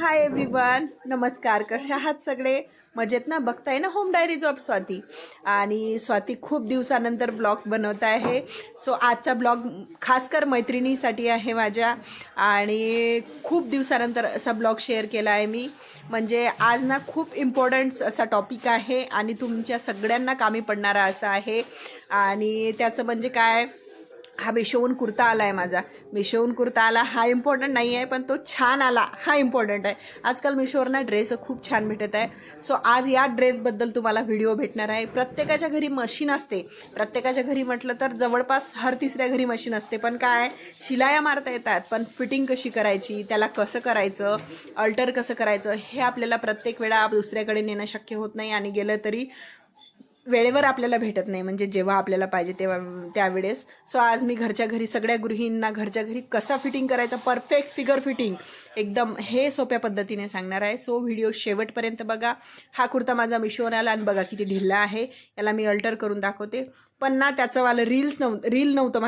Hi everyone, नमस्कार. कसे आहात सगळे? मजेत ना? बघताय ना होम डायरीज ऑफ स्वाती. आणि स्वाती खूप दिवसानंतर ब्लॉग बनवत आहे. सो आजचा ब्लॉग खासकर मैत्रिणीसाठी आहे माझ्या. आणि खूप दिवसानंतर असा ब्लॉग शेअर केला आहे मी. म्हणजे आज ना खूप इम्पॉर्टंट असा टॉपिक आहे आणि तुमच्या सगळ्यांना कामी पडणारा असा आहे. आणि त्याचं म्हणजे काय, हा मिशोहून कुर्ता आला आहे माझा. मिशोहून कुर्ता आला हा इम्पॉर्टंट नाही आहे, पण तो छान आला हा इम्पॉर्टंट आहे. आजकाल मिशोवर ना ड्रेस खूप छान भेटत आहे. सो आज या ड्रेसबद्दल तुम्हाला व्हिडिओ भेटणार आहे. प्रत्येकाच्या घरी मशीन असते, प्रत्येकाच्या घरी म्हटलं तर जवळपास हर तिसऱ्या घरी मशीन असते. पण काय, शिलाया मारता येतात, पण फिटिंग कशी करायची, त्याला कसं करायचं, अल्टर कसं करायचं, हे आपल्याला प्रत्येक वेळा दुसऱ्याकडे नेणं शक्य होत नाही. आणि गेलं तरी वेळेवर आपल्याला भेटत नाही, म्हणजे जेव्हा आपल्याला पाहिजे तेव्हा त्यावेळेस. सो आज मी घरच्या घरी सगळ्या गृहिणींना घरच्या घरी कसा फिटिंग करायचा, परफेक्ट फिगर फिटिंग एकदम हे सोप्या पद्धतीने सांगणार आहे. सो व्हिडिओ शेवटपर्यंत बघा. हा कुर्ता माझा मिशोवर आला आणि बघा किती ढिल्ला आहे. याला मी अल्टर करून दाखवते. पण ना त्याचं वालं रील नव्हतं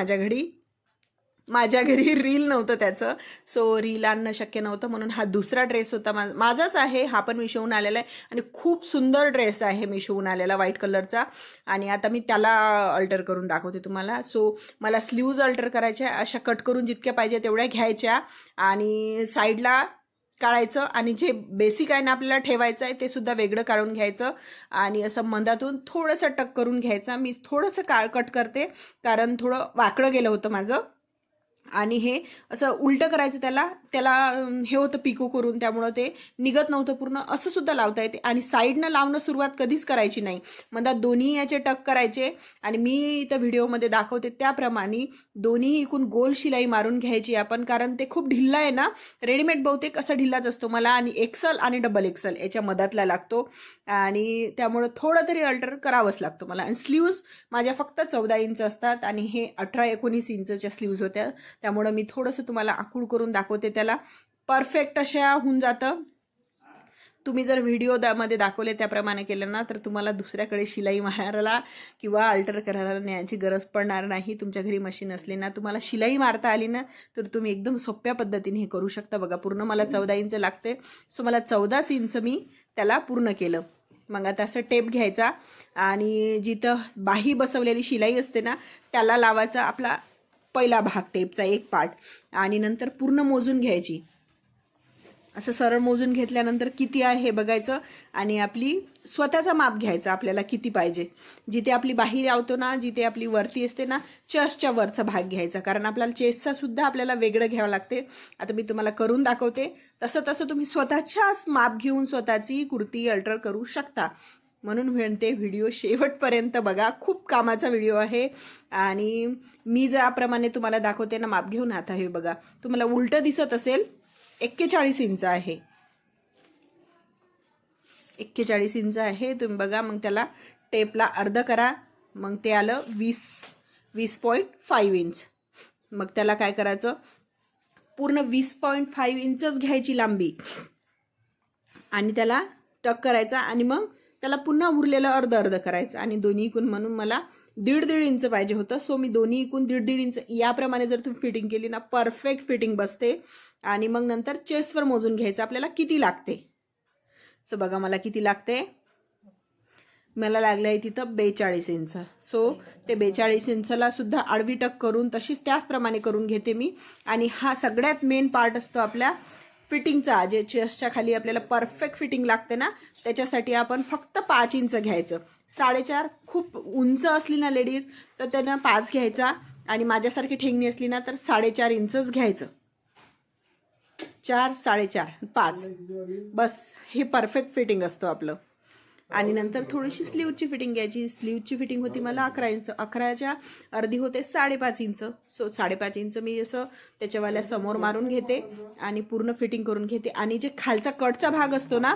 माझ्या घरी रील नव्हतं त्याचं. सो रील आणणं शक्य नव्हतं, म्हणून हा दुसरा ड्रेस होता माझाच आहे. हा पण मिशोहून आलेला आहे आणि खूप सुंदर ड्रेस आहे मिशोहून आलेला, व्हाईट कलरचा. आणि आता मी त्याला अल्टर करून दाखवते तुम्हाला. सो मला स्लीव्ज अल्टर करायच्या, अशा कट करून जितक्या पाहिजे तेवढ्या घ्यायच्या आणि साईडला काढायचं. आणि जे बेसिक आहे ना आपल्याला ठेवायचं आहे ते सुद्धा वेगळं काढून घ्यायचं. आणि असं मंदातून थोडंसं टक करून घ्यायचं. मी थोडंसं कट करते कारण थोडं वाकडं गेलं होतं माझं. आणि हे असं उलटं करायचं, त्याला हे होतं पिको करून, त्यामुळं ते निघत नव्हतं पूर्ण. असं सुद्धा लावता येते. आणि साईडनं लावणं सुरुवात कधीच करायची नाही, म्हणजे दोन्ही याचे टक करायचे. आणि मी इथं व्हिडिओमध्ये दाखवते त्याप्रमाणे दोन्ही इकून गोल शिलाई मारून घ्यायची आपण, कारण ते खूप ढिल्ला आहे ना. रेडीमेड बहुतेक असा ढिल्लाच असतो मला, आणि एक्सल आणि डबल एक्सल याच्या मधातला लागतो. आणि त्यामुळं थोडं तरी अल्टर करावंच लागतो मला. आणि स्लीव्ज माझ्या फक्त 14 इंच असतात आणि हे 18-19 इंचच्या स्लीव्ज होत्या. त्यामुळं मी थोडंसं तुम्हाला आखूड करून दाखवते. त्याला परफेक्ट अशा होऊन जातं. तुम्ही जर व्हिडिओमध्ये दाखवले त्याप्रमाणे केलं ना, तर तुम्हाला दुसऱ्याकडे शिलाई मारायला किंवा अल्टर करायला न्यायची गरज पडणार नाही. तुमच्या घरी मशीन असली ना, तुम्हाला शिलाई मारता आली ना, तर तुम्ही एकदम सोप्या पद्धतीने हे करू शकता. बघा, पूर्ण मला 14 इंच लागते. सो मला 14 इंच मी त्याला पूर्ण केलं. मग आता असं टेप घ्यायचा आणि जिथं बाही बसवलेली शिलाई असते ना, त्याला लावायचा आपला पहिला भाग, टेपचा एक पार्ट. आणि नंतर पूर्ण मोजून घ्यायची. असं सरळ मोजून घेतल्यानंतर किती आहे हे बघायचं. आणि आपली स्वतःचा माप घ्यायचा, आपल्याला किती पाहिजे. जिथे आपली बाही लावतो ना, जिथे आपली वरती असते ना, चेस्टच्या वरचा भाग घ्यायचा, कारण आपल्याला चेस्टचा सुद्धा आपल्याला वेगळं घ्यावं लागते. आता मी तुम्हाला करून दाखवते. तसं तुम्ही स्वतःच्याच माप घेऊन स्वतःची कुर्ती अल्टर करू शकता. म्हणून म्हणते व्हिडिओ शेवटपर्यंत बघा, खूप कामाचा व्हिडिओ आहे. आणि मी ज्याप्रमाणे तुम्हाला दाखवते ना माप घेऊन, आता हे बघा, तुम्हाला उलटं दिसत असेल, 41 इंच आहे, 41 इंच आहे. तुम्ही बघा, मग त्याला टेपला अर्ध करा. मग ते आलं 20.5 इंच. मग त्याला काय करायचं, पूर्ण 20.5 इंचच घ्यायची लांबी आणि त्याला टक करायचा. आणि मग त्याला पुन्हा उरलेलं अर्ध करायचं. आणि दोन्ही इकून म्हणून मला 1.5 इंच पाहिजे होतं. सो मी दोन्ही इकून 1.5 इंच याप्रमाणे जर तुम्ही फिटिंग केली ना, परफेक्ट फिटिंग बसते. आणि मग नंतर चेस्टवर मोजून घ्यायचं आपल्याला किती लागते. सो बघा, मला किती लागते, मला लागलं आहे तिथं 42 इंच. सो ते 42 इंचला सुद्धा आडवी टक करून तशीच त्याचप्रमाणे करून घेते मी. आणि हा सगळ्यात मेन पार्ट असतो आपल्या फिटिंगचा, जे चेस्टच्या खाली आपल्याला परफेक्ट फिटिंग लागते ना, त्याच्यासाठी आपण फक्त 5 इंच घ्यायचं. 4.5 खूप उंच असली ना लेडीज, तर त्यांना 5 घ्यायचा. आणि माझ्यासारखी ठेंगणी असली ना, तर 4.5 इंचच घ्यायचं. 4, 4.5, 5 बस, हे परफेक्ट फिटिंग असतो आपलं. आणि नंतर थोडीशी स्लीवची फिटिंग घ्यायची. स्लीवची फिटिंग होती मला 11 इंच, 11च्या अर्धी होते 5.5 इंच. सो 5.5 इंच मी असं त्याच्यावाल्या समोर मारून घेते आणि पूर्ण फिटिंग करून घेते. आणि जे खालचा कटचा भाग असतो ना,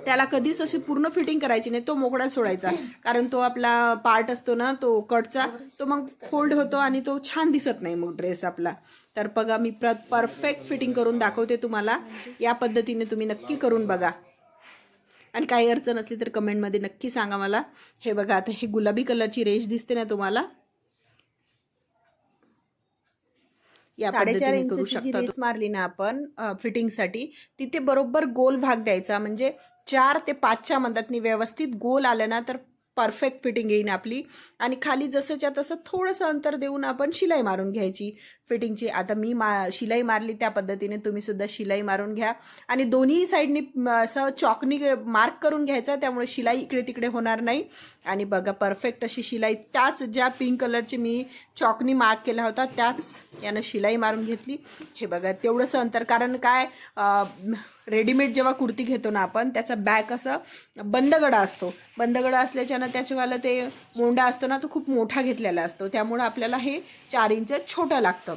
त्याला कधीच अशी पूर्ण फिटिंग करायची नाही, तो मोकळा सोडायचा. कारण तो आपला पार्ट असतो ना, तो कटचा, तो मग फोल्ड होतो आणि तो छान दिसत नाही मग ड्रेस आपला. तर बघा, मी परफेक्ट फिटिंग करून दाखवते तुम्हाला. या पद्धतीने तुम्ही नक्की करून बघा. आणि काही अडचण असली तर कमेंटमध्ये नक्की सांगा मला. हे बघा, आता हे गुलाबी कलरची रेष दिसते ना तुम्हाला, या पद्धतीने करू शकता। लेस मारली ना आपण फिटिंगसाठी, तिथे बरोबर गोल भाग द्यायचा, म्हणजे 4 ते 5च्या मधातनी व्यवस्थित गोल आलं ना तर परफेक्ट फिटिंग येईन आपली। आणि खाली जसंच्या तसं थोडंसं अंतर देऊन आपण शिलाई मारून घ्यायची फिटिंगची। आता मी शिलाई मारली त्या पद्धतीने तुम्ही सुद्धा शिलाई मारून घ्या आणि दोन्ही साईडनी असं चॉकनी मार्क करून घ्यायचं, त्यामुळे शिलाई इकडे तिकडे होणार नाही। आणि बघा परफेक्ट अशी शिलाई, त्याच ज्या पिंक कलरची मी चॉकनी मार्क केला होता त्याच यानं शिलाई मारून घेतली। हे बघा तेवढंसं अंतर, कारण काय रेडीमेड जेव्हा कुर्ती घेतो ना आपण, त्याचा बॅक असं बंदगडा असतो, बंदगडा असल्याच्यानं त्याच्यावाला ते मोंडा असतो ना तो खूप मोठा घेतलेला असतो, त्यामुळे आपल्याला हे 4 इंच छोटं लागतं,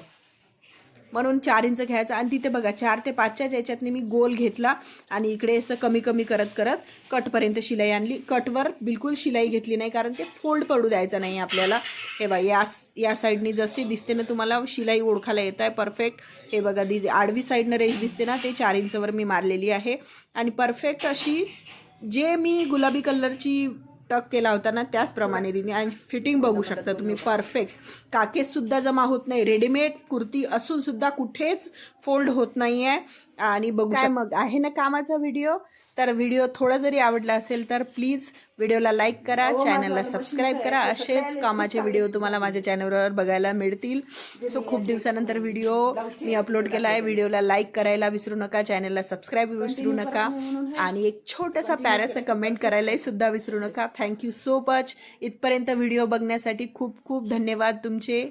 म्हणून 4 इंच घ्यायचं। आणि तिथे बघा 4 ते 5च्या याच्यातनी मी गोल घेतला आणि इकडे असं कमी कमी करत करत कटपर्यंत शिलाई आणली। कटवर बिलकुल शिलाई घेतली नाही, कारण ते फोल्ड पडू द्यायचं नाही आपल्याला। हे बघा या साईडनी जशी दिसते ना तुम्हाला शिलाई ओळखायला येत आहे परफेक्ट। हे बघा आडवी साईडनं रेष दिसते ना, ते 4 इंचवर मी मारलेली आहे। आणि परफेक्ट अशी जे मी गुलाबी कलरची टक केला होता ना त्याचप्रमाणे दिली। आणि फिटिंग बघू शकता तुम्ही परफेक्ट, काकेच सुद्धा जमा होत नाही, रेडीमेड कुर्ती असून सुद्धा कुठेच फोल्ड होत नाही आहे। आणि बघू काय मग आहे ना कामाचा व्हिडिओ। तर व्हिडिओ थोडा जरी आवडला असेल तर प्लीज व्हिडिओला लाईक करा, चॅनलला सबस्क्राईब करा, असेच कामाचे व्हिडिओ तुम्हाला माझ्या चॅनलवर बघायला मिळतील। सो खूप दिवसानंतर व्हिडिओ मी अपलोड केला आहे, व्हिडिओला लाईक करायला विसरू नका, चॅनलला सबस्क्राईब विसरू नका आणि एक छोटासा प्यारासा कमेंट करायलाही सुद्धा विसरू नका। थँक्यू सो मच, इथपर्यंत व्हिडिओ बघण्यासाठी खूप खूप धन्यवाद तुमचे।